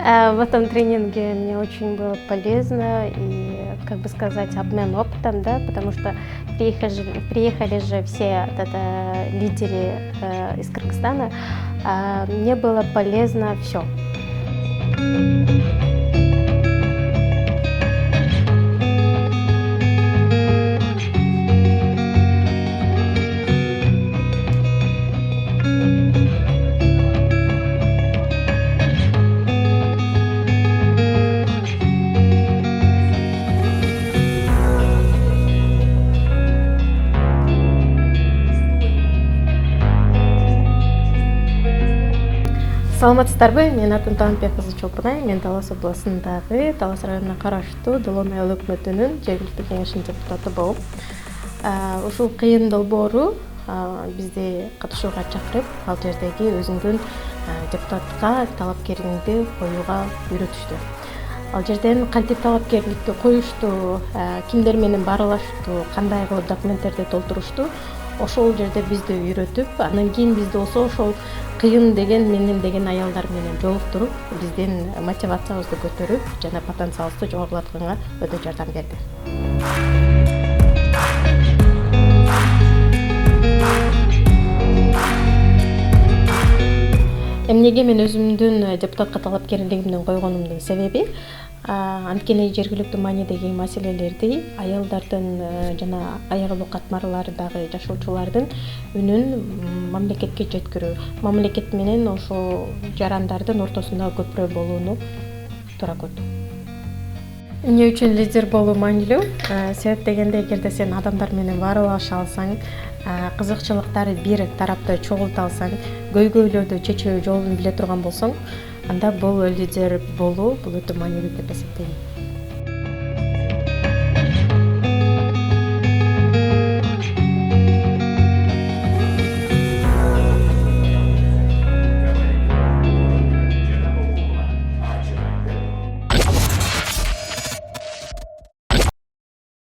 В этом тренинге мне очень было полезно и, как бы сказать, обмен опытом, да, потому что приехали же все лидеры из Кыргызстана. Мне было полезно все. Саламатсыздарбы, мен атым Таанбек кызы Чолпунай, мен Талас областындагы Талас районуна караштуу Долоон айыл өкмөтүнүн жергиликтүү кеңешинин депутаты болуп, ушул кыйын долбоору бизди катышууга чакырып, ал жердеги өзүңдүн депутатка талапкериңди коюуга үйрөтүштү. Ал жерден кантип талапкерликти коюшту, кимдер менен баарлашту, кандай кылып документтерди толтурушту, ошол жерде бизди үйрөтүп, анан кийин бизди болсо ошол кыйын деген менин деген аялдар менен жолуктуруп, биздин мотивациябызды көтөрүп жана потенциалыбызды жогорулатканга өтө жардам берди. Эмнеге мен өзүмдүн депутатка талапкерлигимдин койгонумдун себеби, анткени жергиликтүү маанидеги маселелерди аялдардын жана айырылуу катмарлардагы жашоочулардын үнүн мамлекетке жеткирүү, мамлекет менен ошол жарандардын ортосунда көпүрө болууну туура көрдүм. Эмне үчүн лидер болуу маанилүү? Себеп дегенде, эгерде сен адамдар менен баарлаша алсаң, кызыкчылыктары бир тарапта чогулта алсаң, көйгөйлөрдү чечүү жолун биле турган болсоң, анда бул лидер болуу бул өтө маанилүү деп эсептейм.